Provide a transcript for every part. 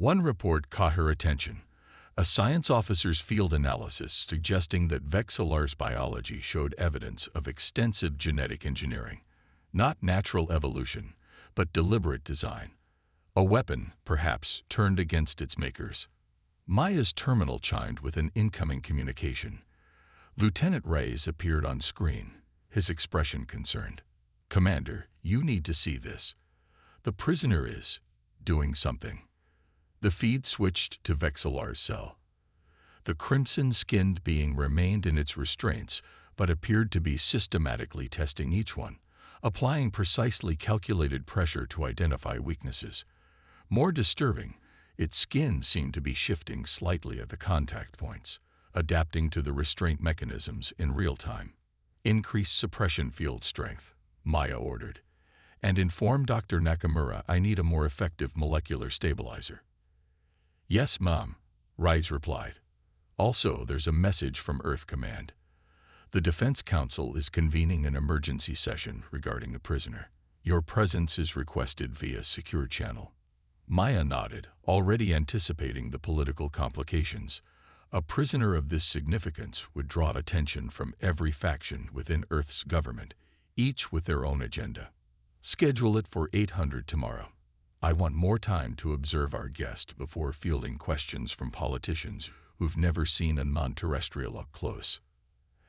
One report caught her attention, a science officer's field analysis suggesting that Vexillar's biology showed evidence of extensive genetic engineering, not natural evolution, but deliberate design. A weapon, perhaps, turned against its makers. Maya's terminal chimed with an incoming communication. Lieutenant Reyes appeared on screen, his expression concerned. "Commander, you need to see this. The prisoner is doing something." The feed switched to Vexillar's cell. The crimson-skinned being remained in its restraints, but appeared to be systematically testing each one, applying precisely calculated pressure to identify weaknesses. More disturbing, its skin seemed to be shifting slightly at the contact points, adapting to the restraint mechanisms in real time. "Increase suppression field strength," Maya ordered, "and inform Dr. Nakamura I need a more effective molecular stabilizer." "Yes, Mom," Reyes replied. "Also, there's a message from Earth Command. The Defense Council is convening an emergency session regarding the prisoner. Your presence is requested via secure channel." Maya nodded, already anticipating the political complications. A prisoner of this significance would draw attention from every faction within Earth's government, each with their own agenda. "Schedule it for 800 tomorrow. I want more time to observe our guest before fielding questions from politicians who've never seen a non-terrestrial up close."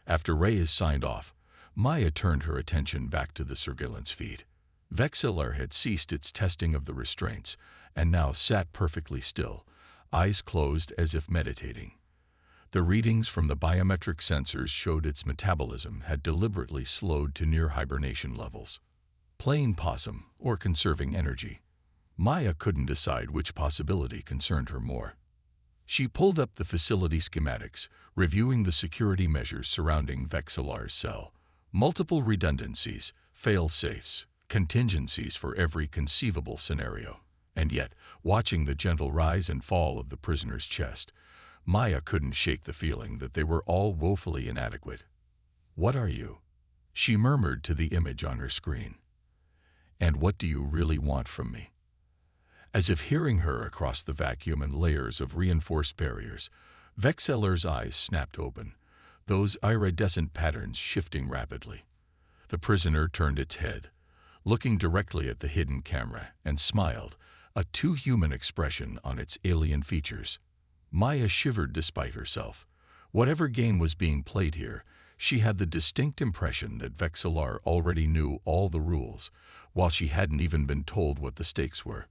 After Reyes signed off, Maya turned her attention back to the surveillance feed. Vexillar had ceased its testing of the restraints and now sat perfectly still, eyes closed as if meditating. The readings from the biometric sensors showed its metabolism had deliberately slowed to near hibernation levels. Playing possum or conserving energy? Maya couldn't decide which possibility concerned her more. She pulled up the facility schematics, reviewing the security measures surrounding Vexillar's cell. Multiple redundancies, fail-safes, contingencies for every conceivable scenario. And yet, watching the gentle rise and fall of the prisoner's chest, Maya couldn't shake the feeling that they were all woefully inadequate. "What are you?" she murmured to the image on her screen. "And what do you really want from me?" As if hearing her across the vacuum and layers of reinforced barriers, Vexillar's eyes snapped open, those iridescent patterns shifting rapidly. The prisoner turned its head, looking directly at the hidden camera, and smiled, a too-human expression on its alien features. Maya shivered despite herself. Whatever game was being played here, she had the distinct impression that Vexillar already knew all the rules, while she hadn't even been told what the stakes were.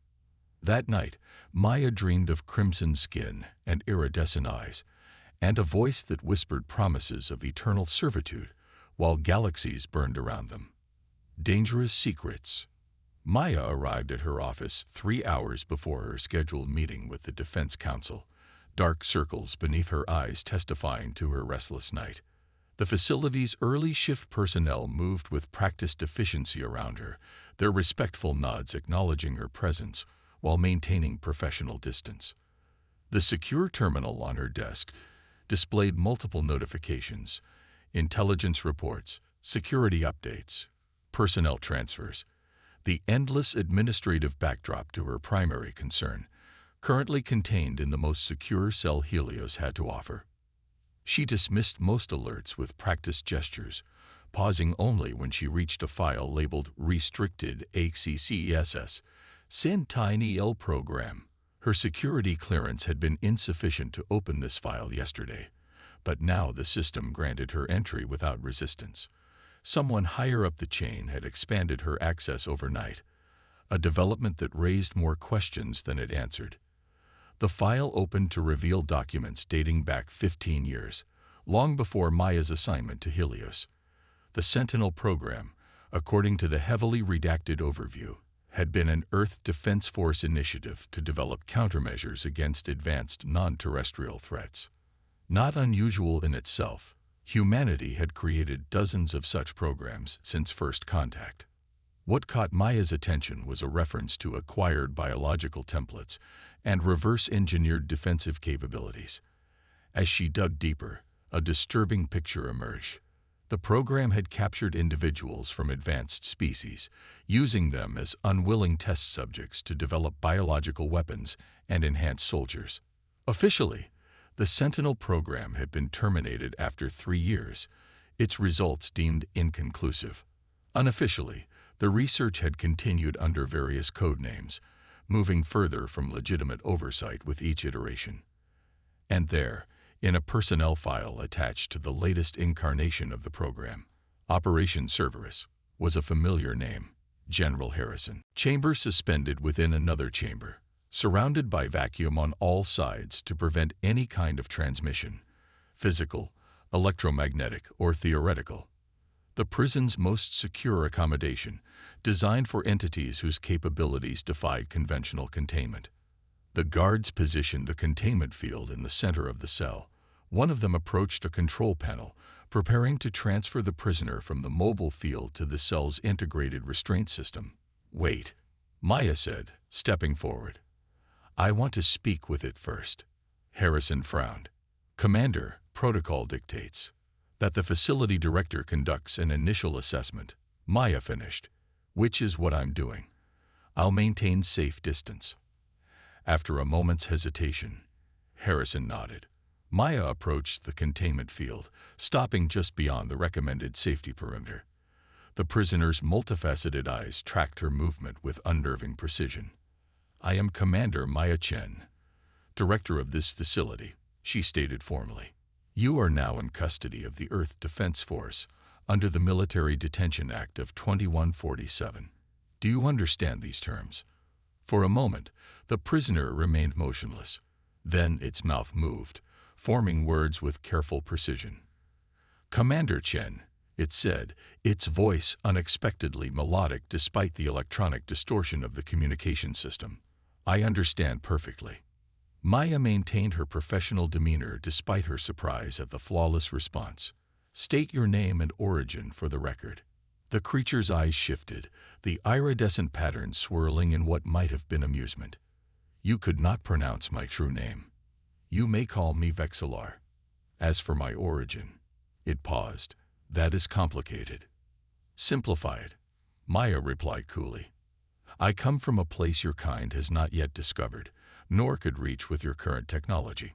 That night, Maya dreamed of crimson skin and iridescent eyes, and a voice that whispered promises of eternal servitude while galaxies burned around them. Dangerous secrets. Maya arrived at her office 3 hours before her scheduled meeting with the Defense Council, dark circles beneath her eyes testifying to her restless night. The facility's early shift personnel moved with practiced efficiency around her, their respectful nods acknowledging her presence while maintaining professional distance. The secure terminal on her desk displayed multiple notifications, intelligence reports, security updates, personnel transfers, the endless administrative backdrop to her primary concern, currently contained in the most secure cell Helios had to offer. She dismissed most alerts with practiced gestures, pausing only when she reached a file labeled Restricted ACCESS, Sin Tiny L Program. Her security clearance had been insufficient to open this file yesterday, but now the system granted her entry without resistance. Someone higher up the chain had expanded her access overnight, a development that raised more questions than it answered. The file opened to reveal documents dating back 15 years, long before Maya's assignment to Helios. The Sentinel program, according to the heavily redacted overview, had been an Earth Defense Force initiative to develop countermeasures against advanced non-terrestrial threats. Not unusual in itself, humanity had created dozens of such programs since first contact. What caught Maya's attention was a reference to acquired biological templates and reverse-engineered defensive capabilities. As she dug deeper, a disturbing picture emerged. The program had captured individuals from advanced species, using them as unwilling test subjects to develop biological weapons and enhance soldiers. Officially, the Sentinel program had been terminated after 3 years, its results deemed inconclusive. Unofficially, the research had continued under various code names, moving further from legitimate oversight with each iteration. And there, in a personnel file attached to the latest incarnation of the program, Operation Cerberus, was a familiar name, General Harrison. Chamber suspended within another chamber, surrounded by vacuum on all sides to prevent any kind of transmission, physical, electromagnetic, or theoretical. The prison's most secure accommodation, designed for entities whose capabilities defied conventional containment. The guards positioned the containment field in the center of the cell. One of them approached a control panel, preparing to transfer the prisoner from the mobile field to the cell's integrated restraint system. "Wait," Maya said, stepping forward. "I want to speak with it first." Harrison frowned. "Commander, protocol dictates that the facility director conducts an initial assessment," Maya finished, "which is what I'm doing. I'll maintain safe distance." After a moment's hesitation, Harrison nodded. Maya approached the containment field, stopping just beyond the recommended safety perimeter. The prisoner's multifaceted eyes tracked her movement with unnerving precision. "I am Commander Maya Chen, director of this facility," she stated formally. "You are now in custody of the Earth Defense Force under the Military Detention Act of 2147. Do you understand these terms?" For a moment, the prisoner remained motionless. Then its mouth moved, forming words with careful precision. "Commander Chen," it said, its voice unexpectedly melodic despite the electronic distortion of the communication system. "I understand perfectly." Maya maintained her professional demeanor despite her surprise at the flawless response. "State your name and origin for the record." The creature's eyes shifted, the iridescent pattern swirling in what might have been amusement. "You could not pronounce my true name. You may call me Vexillar. As for my origin," it paused, "that is complicated." "Simplify it," Maya replied coolly. "I come from a place your kind has not yet discovered, nor could reach with your current technology."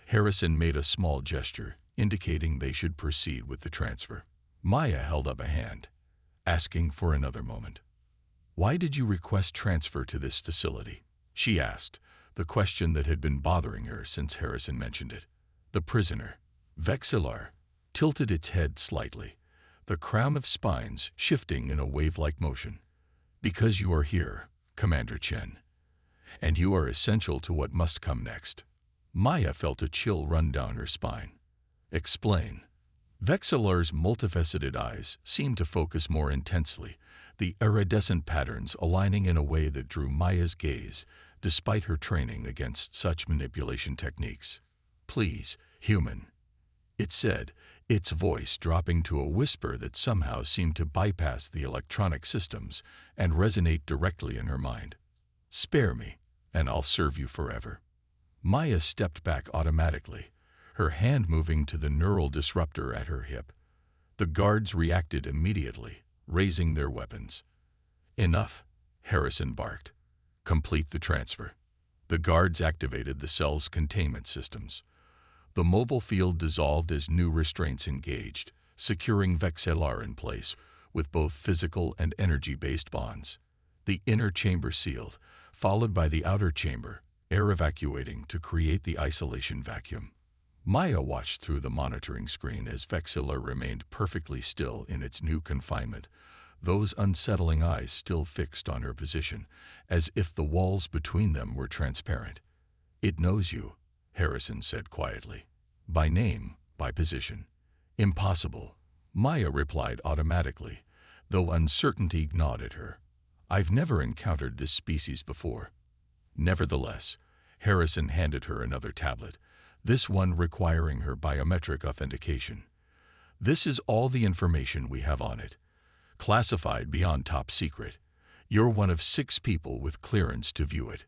Harrison made a small gesture, indicating they should proceed with the transfer. Maya held up a hand, asking for another moment. "Why did you request transfer to this facility?" she asked, the question that had been bothering her since Harrison mentioned it. The prisoner, Vexillar, tilted its head slightly, the crown of spines shifting in a wave-like motion. "Because you are here, Commander Chen, and you are essential to what must come next." Maya felt a chill run down her spine. "Explain." Vexillar's multifaceted eyes seemed to focus more intensely, the iridescent patterns aligning in a way that drew Maya's gaze, despite her training against such manipulation techniques. "Please, human," it said, its voice dropping to a whisper that somehow seemed to bypass the electronic systems and resonate directly in her mind. "Spare me, and I'll serve you forever." Maya stepped back automatically, her hand moving to the neural disruptor at her hip. The guards reacted immediately, raising their weapons. "Enough," Harrison barked. "Complete the transfer." The guards activated the cell's containment systems. The mobile field dissolved as new restraints engaged, securing Vexillar in place with both physical and energy-based bonds. The inner chamber sealed, followed by the outer chamber, air evacuating to create the isolation vacuum. Maya watched through the monitoring screen as Vexillar remained perfectly still in its new confinement, those unsettling eyes still fixed on her position, as if the walls between them were transparent. "It knows you," Harrison said quietly. "By name, by position." "Impossible," Maya replied automatically, though uncertainty gnawed at her. "I've never encountered this species before." Nevertheless, Harrison handed her another tablet, this one requiring her biometric authentication. "This is all the information we have on it. Classified beyond top secret. You're one of 6 people with clearance to view it."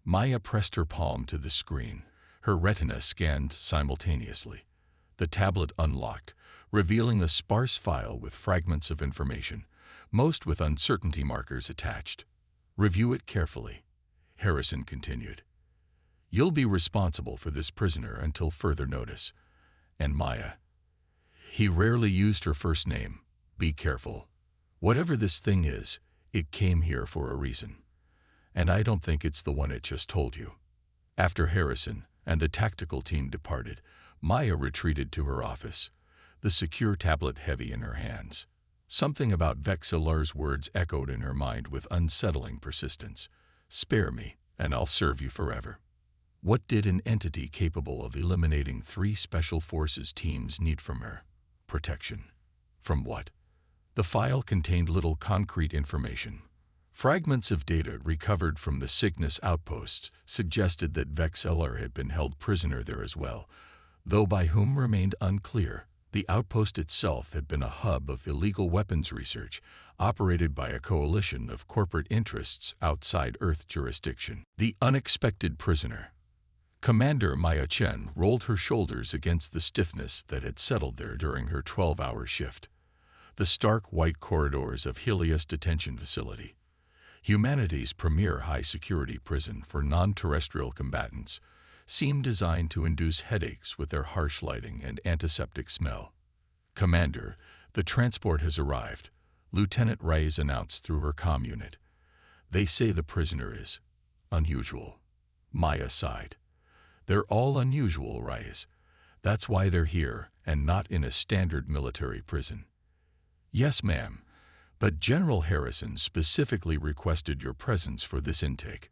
Maya pressed her palm to the screen, her retina scanned simultaneously. The tablet unlocked, revealing a sparse file with fragments of information, most with uncertainty markers attached. "Review it carefully," Harrison continued. "You'll be responsible for this prisoner until further notice. And Maya," he rarely used her first name, "be careful. Whatever this thing is, it came here for a reason. And I don't think it's the one it just told you." After Harrison and the tactical team departed, Maya retreated to her office, the secure tablet heavy in her hands. Something about Vexillar's words echoed in her mind with unsettling persistence. "Spare me, and I'll serve you forever." What did an entity capable of eliminating 3 special forces teams need from her? Protection. From what? The file contained little concrete information. Fragments of data recovered from the Cygnus outposts suggested that Vexillar had been held prisoner there as well, though by whom remained unclear. The outpost itself had been a hub of illegal weapons research, operated by a coalition of corporate interests outside Earth jurisdiction. The unexpected prisoner. Commander Maya Chen rolled her shoulders against the stiffness that had settled there during her 12-hour shift. The stark white corridors of Helios Detention Facility, humanity's premier high-security prison for non-terrestrial combatants, seemed designed to induce headaches with their harsh lighting and antiseptic smell. "Commander, the transport has arrived," Lieutenant Reyes announced through her comm unit. "They say the prisoner is unusual." Maya sighed. "They're all unusual, Reyes. That's why they're here and not in a standard military prison." "Yes, ma'am, but General Harrison specifically requested your presence for this intake.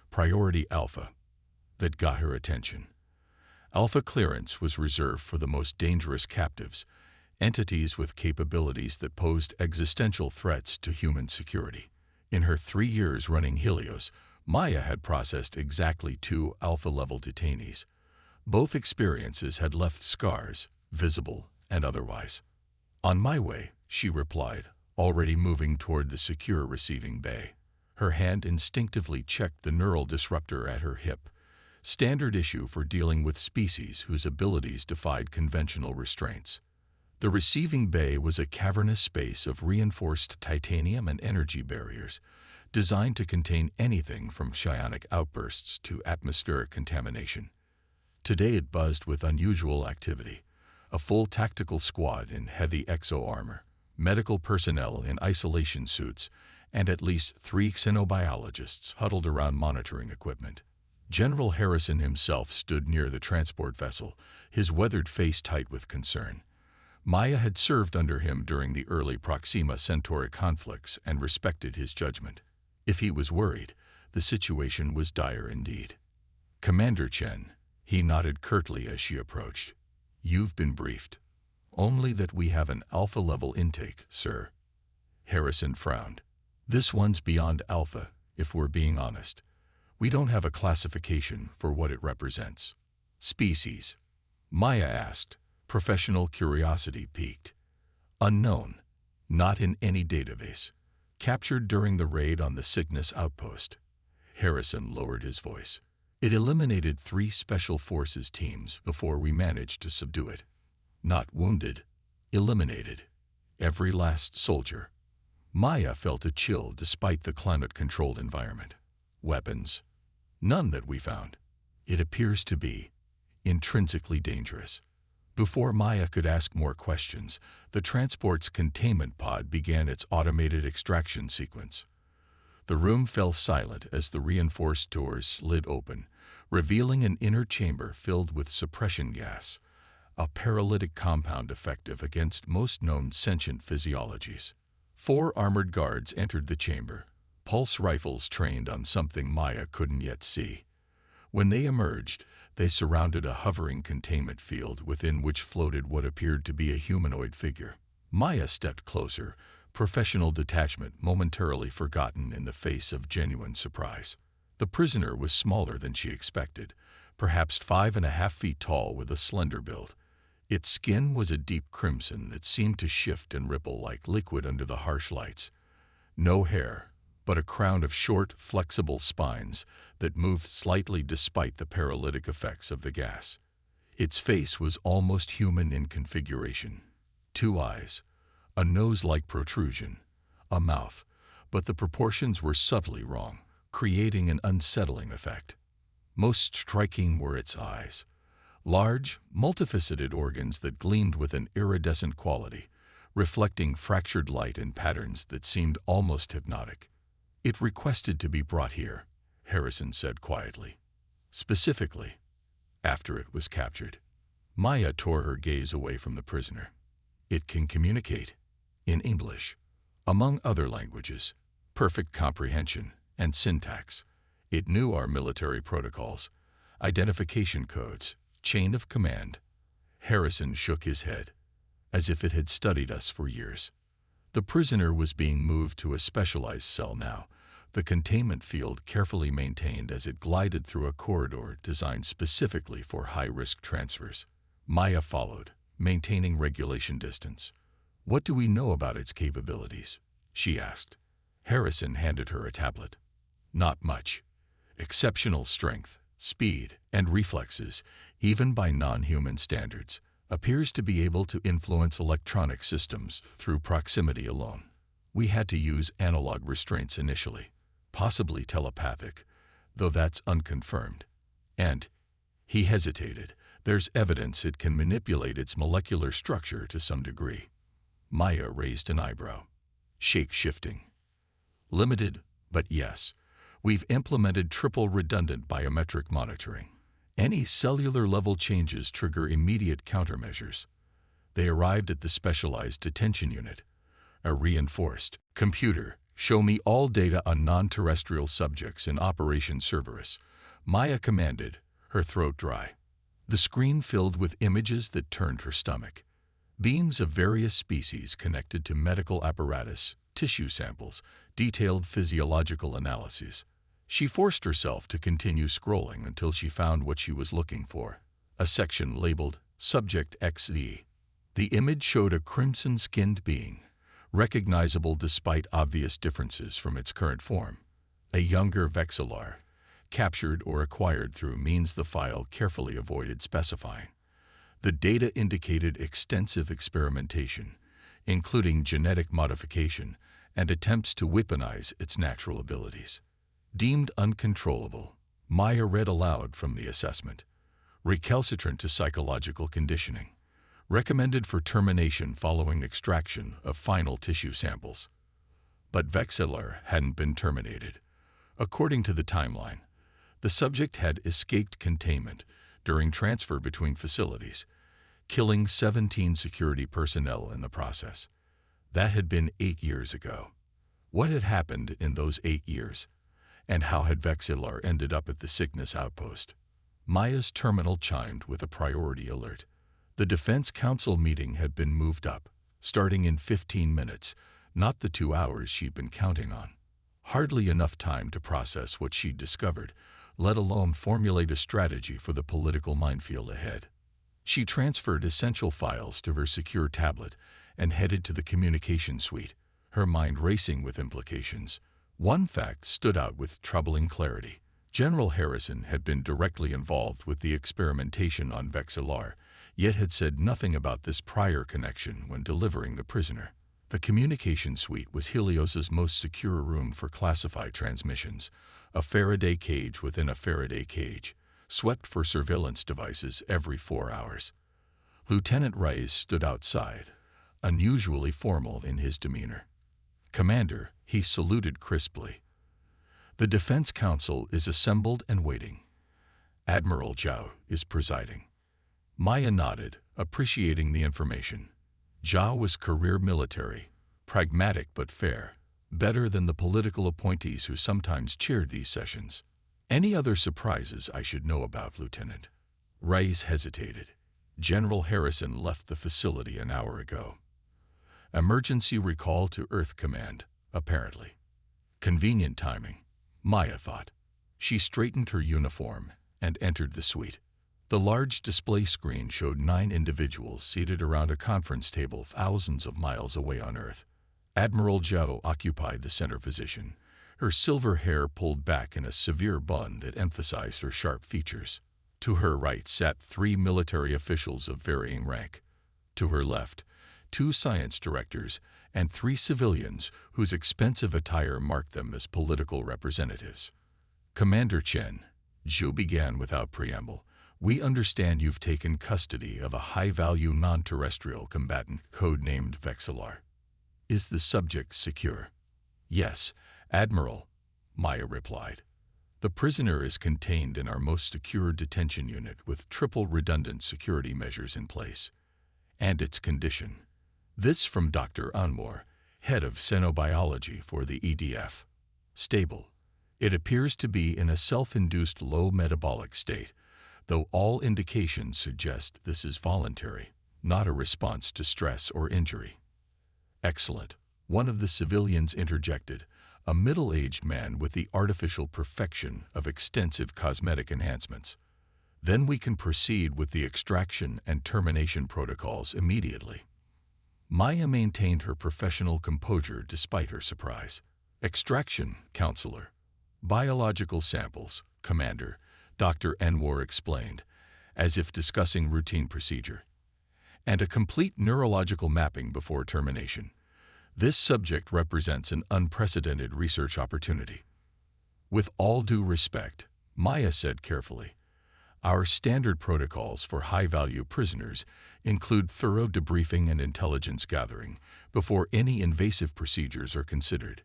Priority Alpha." That got her attention. Alpha clearance was reserved for the most dangerous captives, entities with capabilities that posed existential threats to human security. In her 3 years running Helios, Maya had processed exactly 2 Alpha-level detainees. Both experiences had left scars, visible and otherwise. "On my way," she replied, already moving toward the secure receiving bay. Her hand instinctively checked the neural disruptor at her hip, standard issue for dealing with species whose abilities defied conventional restraints. The receiving bay was a cavernous space of reinforced titanium and energy barriers, designed to contain anything from psionic outbursts to atmospheric contamination. Today it buzzed with unusual activity. A full tactical squad in heavy exo-armor, medical personnel in isolation suits, and at least 3 xenobiologists huddled around monitoring equipment. General Harrison himself stood near the transport vessel, his weathered face tight with concern. Maya had served under him during the early Proxima Centauri conflicts and respected his judgment. If he was worried, the situation was dire indeed. "Commander Chen," he nodded curtly as she approached. "You've been briefed. Only that we have an Alpha-level intake, sir." Harrison frowned. "This one's beyond Alpha, if we're being honest. We don't have a classification for what it represents." "Species?" Maya asked, professional curiosity piqued. "Unknown. Not in any database. Captured during the raid on the Cygnus outpost." Harrison lowered his voice. "It eliminated 3 special forces teams before we managed to subdue it. Not wounded, eliminated. Every last soldier." Maya felt a chill despite the climate-controlled environment. "Weapons?" "None that we found. It appears to be intrinsically dangerous." Before Maya could ask more questions, the transport's containment pod began its automated extraction sequence. The room fell silent as the reinforced doors slid open, revealing an inner chamber filled with suppression gas, a paralytic compound effective against most known sentient physiologies. 4 armored guards entered the chamber, pulse rifles trained on something Maya couldn't yet see. When they emerged, they surrounded a hovering containment field within which floated what appeared to be a humanoid figure. Maya stepped closer, professional detachment momentarily forgotten in the face of genuine surprise. The prisoner was smaller than she expected, perhaps 5.5 feet tall with a slender build. Its skin was a deep crimson that seemed to shift and ripple like liquid under the harsh lights. No hair, but a crown of short, flexible spines that moved slightly despite the paralytic effects of the gas. Its face was almost human in configuration. 2 eyes, a nose-like protrusion, a mouth, but the proportions were subtly wrong, creating an unsettling effect. Most striking were its eyes, large, multifaceted organs that gleamed with an iridescent quality, reflecting fractured light in patterns that seemed almost hypnotic. "It requested to be brought here," Harrison said quietly. "Specifically, after it was captured." Maya tore her gaze away from the prisoner. "It can communicate in English, among other languages, perfect comprehension and syntax. It knew our military protocols, identification codes, chain of command." Harrison shook his head, as if it had studied us for years. The prisoner was being moved to a specialized cell now, the containment field carefully maintained as it glided through a corridor designed specifically for high-risk transfers. Maya followed, maintaining regulation distance. "What do we know about its capabilities?" she asked. Harrison handed her a tablet. "Not much. Exceptional strength, speed, and reflexes, even by non-human standards. Appears to be able to influence electronic systems through proximity alone. We had to use analog restraints initially, possibly telepathic, though that's unconfirmed. And," he hesitated, "there's evidence it can manipulate its molecular structure to some degree." Maya raised an eyebrow. Shape-shifting. "Limited, but yes. We've implemented triple redundant biometric monitoring. Any cellular-level changes trigger immediate countermeasures." They arrived at the specialized detention unit. A reinforced computer, "Show me all data on non-terrestrial subjects in Operation Cerberus," Maya commanded, her throat dry. The screen filled with images that turned her stomach. Beams of various species connected to medical apparatus, tissue samples, detailed physiological analyses. She forced herself to continue scrolling until she found what she was looking for, a section labeled Subject XD. The image showed a crimson-skinned being, recognizable despite obvious differences from its current form. A younger Vexillar, captured or acquired through means the file carefully avoided specifying. The data indicated extensive experimentation, including genetic modification and attempts to weaponize its natural abilities. Deemed uncontrollable, Maya read aloud from the assessment. Recalcitrant to psychological conditioning. Recommended for termination following extraction of final tissue samples. But Vexillar hadn't been terminated. According to the timeline, the subject had escaped containment during transfer between facilities, killing 17 security personnel in the process. That had been 8 years ago. What had happened in those 8 years? And how had Vexillar ended up at the sickness outpost? Maya's terminal chimed with a priority alert. The Defense Council meeting had been moved up, starting in 15 minutes, not the 2 hours she'd been counting on. Hardly enough time to process what she'd discovered, let alone formulate a strategy for the political minefield ahead. She transferred essential files to her secure tablet and headed to the communication suite, her mind racing with implications. One fact stood out with troubling clarity. General Harrison had been directly involved with the experimentation on Vexillar, yet had said nothing about this prior connection when delivering the prisoner. The communication suite was Helios's most secure room for classified transmissions, a Faraday cage within a Faraday cage, swept for surveillance devices every 4 hours. Lieutenant Rice stood outside, unusually formal in his demeanor. "Commander," he saluted crisply. "The Defense Council is assembled and waiting. Admiral Zhao is presiding." Maya nodded, appreciating the information. Zhao was career military, pragmatic but fair, better than the political appointees who sometimes chaired these sessions. "Any other surprises I should know about, Lieutenant?" Rice hesitated. "General Harrison left the facility an hour ago. Emergency recall to Earth Command, apparently." Convenient timing, Maya thought. She straightened her uniform and entered the suite. The large display screen showed 9 individuals seated around a conference table thousands of miles away on Earth. Admiral Zhao occupied the center position, her silver hair pulled back in a severe bun that emphasized her sharp features. To her right sat 3 military officials of varying rank. To her left, 2 science directors and 3 civilians whose expensive attire marked them as political representatives. "Commander Chen," Zhou began without preamble, "we understand you've taken custody of a high-value non-terrestrial combatant codenamed Vexillar. Is the subject secure?" "Yes, Admiral," Maya replied. "The prisoner is contained in our most secure detention unit with triple redundant security measures in place. And its condition." This from Dr. Anwar, head of xenobiology for the EDF. "Stable. It appears to be in a self-induced low metabolic state, though all indications suggest this is voluntary, not a response to stress or injury." "Excellent," one of the civilians interjected, a middle-aged man with the artificial perfection of extensive cosmetic enhancements. "Then we can proceed with the extraction and termination protocols immediately." Maya maintained her professional composure despite her surprise. "Extraction, Counselor. Biological samples, Commander," Dr. Anwar explained, as if discussing routine procedure. "And a complete neurological mapping before termination. This subject represents an unprecedented research opportunity." "With all due respect," Maya said carefully, "our standard protocols for high-value prisoners include thorough debriefing and intelligence gathering before any invasive procedures are considered.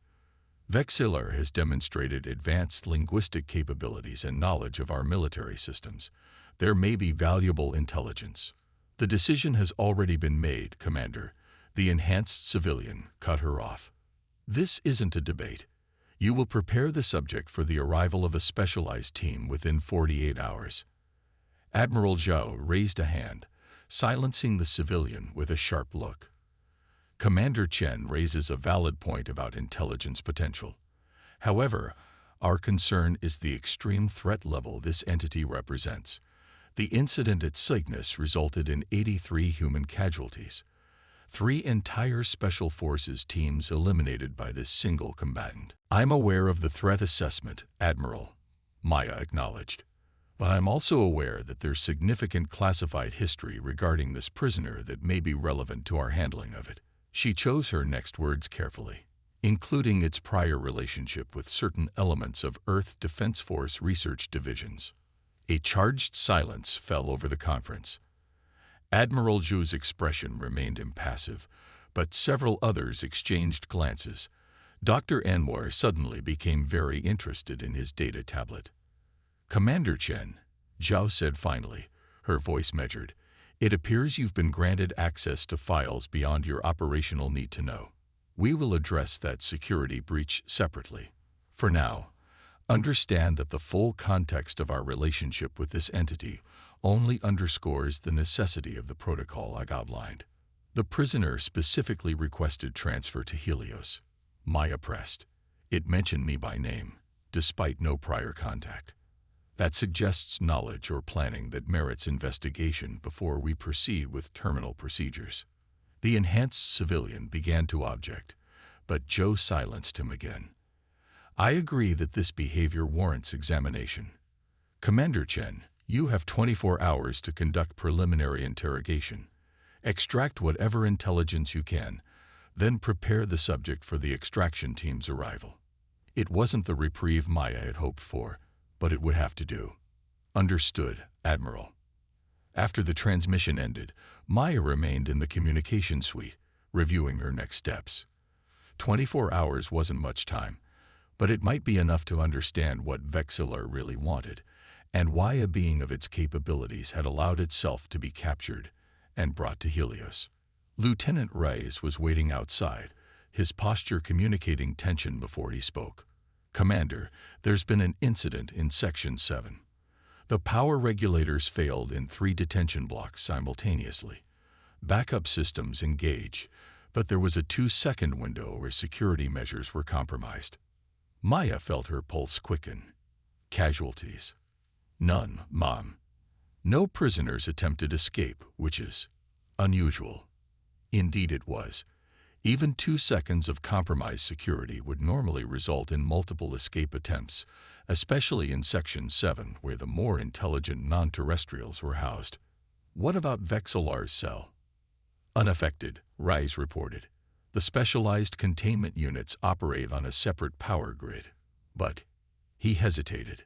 Vexillar has demonstrated advanced linguistic capabilities and knowledge of our military systems. There may be valuable intelligence." "The decision has already been made, Commander," the enhanced civilian cut her off. "This isn't a debate. You will prepare the subject for the arrival of a specialized team within 48 hours. Admiral Zhao raised a hand, silencing the civilian with a sharp look. "Commander Chen raises a valid point about intelligence potential. However, our concern is the extreme threat level this entity represents. The incident at Cygnus resulted in 83 human casualties. 3 entire Special Forces teams eliminated by this single combatant." "I'm aware of the threat assessment, Admiral," Maya acknowledged. "But I'm also aware that there's significant classified history regarding this prisoner that may be relevant to our handling of it." She chose her next words carefully, "including its prior relationship with certain elements of Earth Defense Force research divisions." A charged silence fell over the conference. Admiral Zhu's expression remained impassive, but several others exchanged glances. Dr. Anwar suddenly became very interested in his data tablet. "Commander Chen," Zhao said finally, her voice measured, "it appears you've been granted access to files beyond your operational need to know. We will address that security breach separately. For now, understand that the full context of our relationship with this entity only underscores the necessity of the protocol I've outlined." "The prisoner specifically requested transfer to Helios," Maya pressed. "It mentioned me by name, despite no prior contact. That suggests knowledge or planning that merits investigation before we proceed with terminal procedures." The enhanced civilian began to object, but Zhou silenced him again. "I agree that this behavior warrants examination. Commander Chen, you have 24 hours to conduct preliminary interrogation. Extract whatever intelligence you can, then prepare the subject for the extraction team's arrival." It wasn't the reprieve Maya had hoped for, but it would have to do. "Understood, Admiral." After the transmission ended, Maya remained in the communication suite, reviewing her next steps. 24 hours wasn't much time, but it might be enough to understand what Vexillar really wanted, and why a being of its capabilities had allowed itself to be captured and brought to Helios. Lieutenant Reyes was waiting outside, his posture communicating tension before he spoke. "Commander, there's been an incident in Section 7. The power regulators failed in 3 detention blocks simultaneously. Backup systems engage, but there was a 2-second window where security measures were compromised." Maya felt her pulse quicken. "Casualties?" "None, Mom. No prisoners attempted escape, which is unusual." Indeed it was. Even 2 seconds of compromised security would normally result in multiple escape attempts, especially in Section 7, where the more intelligent non-terrestrials were housed. What about Vexillar's cell? Unaffected, Rise reported. The specialized containment units operate on a separate power grid. But he hesitated.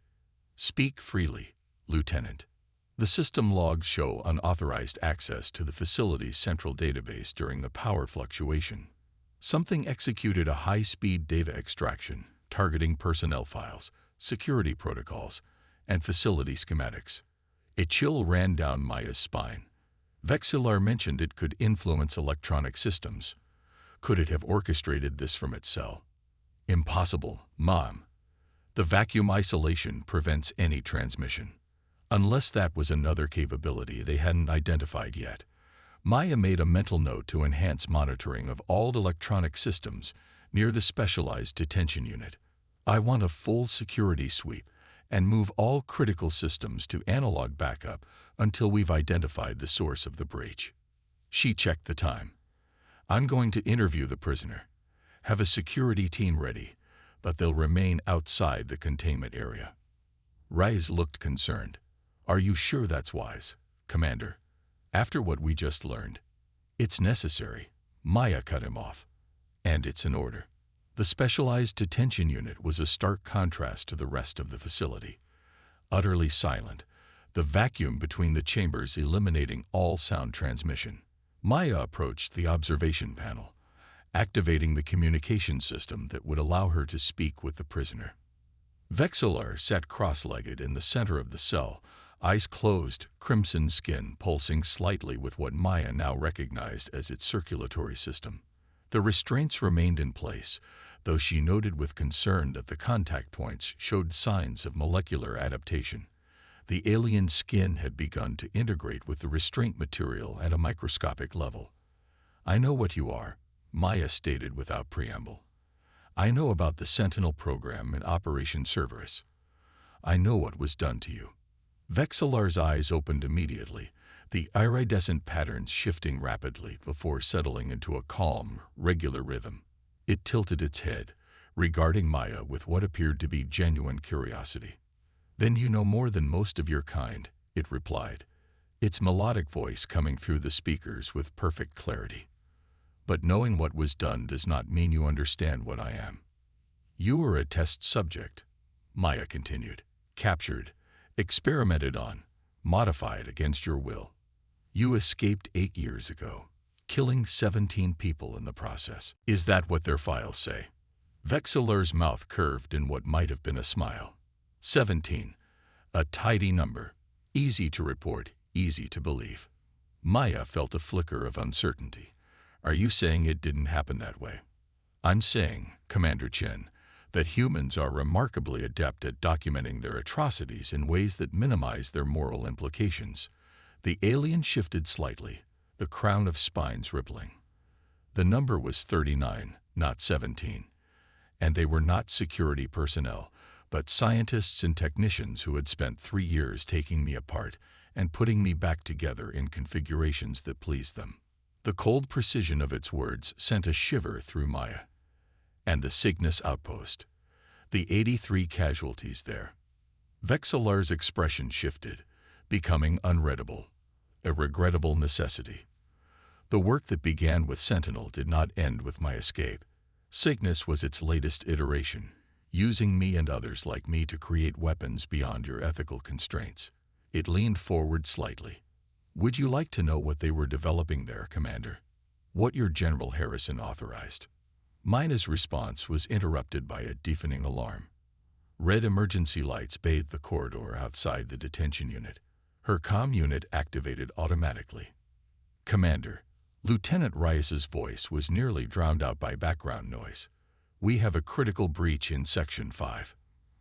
Speak freely, Lieutenant. The system logs show unauthorized access to the facility's central database during the power fluctuation. Something executed a high-speed data extraction, targeting personnel files, security protocols, and facility schematics. A chill ran down Maya's spine. Vexillar mentioned it could influence electronic systems. Could it have orchestrated this from its cell? Impossible, Mom. The vacuum isolation prevents any transmission. Unless that was another capability they hadn't identified yet. Maya made a mental note to enhance monitoring of all electronic systems near the specialized detention unit. I want a full security sweep and move all critical systems to analog backup until we've identified the source of the breach. She checked the time. I'm going to interview the prisoner. Have a security team ready, but they'll remain outside the containment area. Rise looked concerned. Are you sure that's wise, Commander? After what we just learned, it's necessary. Maya cut him off. And it's an order. The specialized detention unit was a stark contrast to the rest of the facility. Utterly silent, the vacuum between the chambers eliminating all sound transmission. Maya approached the observation panel, activating the communication system that would allow her to speak with the prisoner. Vexillar sat cross-legged in the center of the cell, eyes closed, crimson skin pulsing slightly with what Maya now recognized as its circulatory system. The restraints remained in place, though she noted with concern that the contact points showed signs of molecular adaptation. The alien skin had begun to integrate with the restraint material at a microscopic level. I know what you are, Maya stated without preamble. I know about the Sentinel program and Operation Cerberus. I know what was done to you. Vexillar's eyes opened immediately, the iridescent patterns shifting rapidly before settling into a calm, regular rhythm. It tilted its head, regarding Maya with what appeared to be genuine curiosity. Then you know more than most of your kind, it replied, its melodic voice coming through the speakers with perfect clarity. But knowing what was done does not mean you understand what I am. You were a test subject, Maya continued, captured, experimented on, modified against your will. You escaped 8 years ago, killing 17 people in the process. Is that what their files say? Vexillar's mouth curved in what might have been a smile. 17. A tidy number. Easy to report, easy to believe. Maya felt a flicker of uncertainty. Are you saying it didn't happen that way? I'm saying, Commander Chen, that humans are remarkably adept at documenting their atrocities in ways that minimize their moral implications. The alien shifted slightly, the crown of spines rippling. The number was 39, not 17. And they were not security personnel, but scientists and technicians who had spent 3 years taking me apart and putting me back together in configurations that pleased them. The cold precision of its words sent a shiver through Maya. And the Cygnus outpost. The 83 casualties there. Vexillar's expression shifted, becoming unreadable, a regrettable necessity. The work that began with Sentinel did not end with my escape. Cygnus was its latest iteration, using me and others like me to create weapons beyond your ethical constraints. It leaned forward slightly. Would you like to know what they were developing there, Commander? What your General Harrison authorized? Mina's response was interrupted by a deafening alarm. Red emergency lights bathed the corridor outside the detention unit. Her comm unit activated automatically. Commander, Lieutenant Rias's voice was nearly drowned out by background noise. We have a critical breach in Section 5.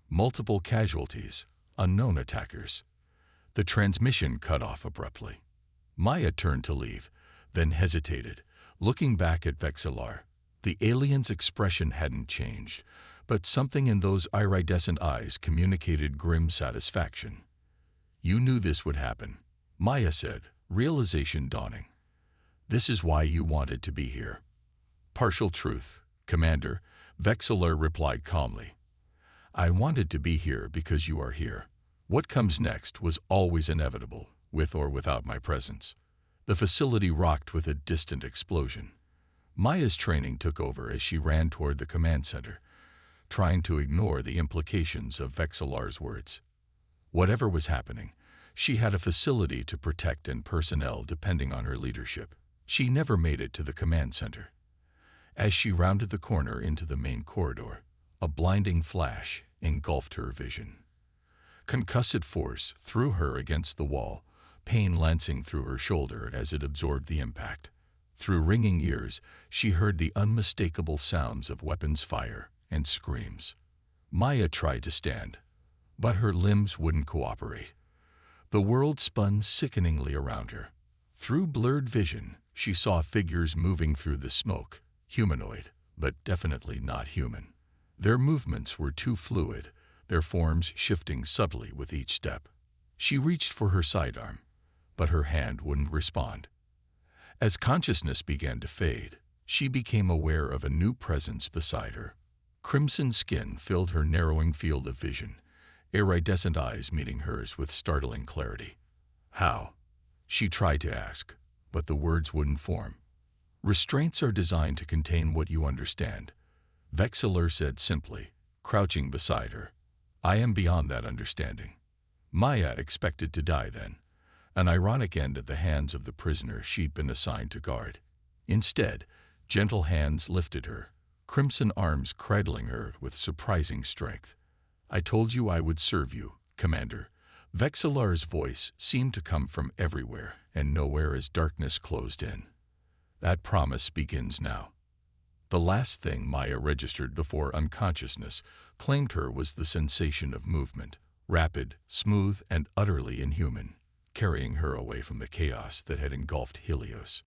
Multiple casualties, unknown attackers. The transmission cut off abruptly. Maya turned to leave, then hesitated, looking back at Vexillar. The alien's expression hadn't changed, but something in those iridescent eyes communicated grim satisfaction. You knew this would happen, Maya said, realization dawning. This is why you wanted to be here. Partial truth, Commander, Vexillor replied calmly. I wanted to be here because you are here. What comes next was always inevitable, with or without my presence. The facility rocked with a distant explosion. Maya's training took over as she ran toward the command center, trying to ignore the implications of Vexillor's words. Whatever was happening, she had a facility to protect and personnel depending on her leadership. She never made it to the command center. As she rounded the corner into the main corridor, a blinding flash engulfed her vision. Concussive force threw her against the wall, pain lancing through her shoulder as it absorbed the impact. Through ringing ears, she heard the unmistakable sounds of weapons fire and screams. Maya tried to stand, but her limbs wouldn't cooperate. The world spun sickeningly around her. Through blurred vision, she saw figures moving through the smoke, humanoid, but definitely not human. Their movements were too fluid, their forms shifting subtly with each step. She reached for her sidearm, but her hand wouldn't respond. As consciousness began to fade, she became aware of a new presence beside her. Crimson skin filled her narrowing field of vision, iridescent eyes meeting hers with startling clarity. How? She tried to ask, but the words wouldn't form. Restraints are designed to contain what you understand, Vexillor said simply, crouching beside her. I am beyond that understanding. Maya expected to die then, an ironic end at the hands of the prisoner she'd been assigned to guard. Instead, gentle hands lifted her, crimson arms cradling her with surprising strength. I told you I would serve you, Commander. Vexillor's voice seemed to come from everywhere and nowhere as darkness closed in. That promise begins now. The last thing Maya registered before unconsciousness claimed her was the sensation of movement, rapid, smooth, and utterly inhuman, carrying her away from the chaos that had engulfed Helios.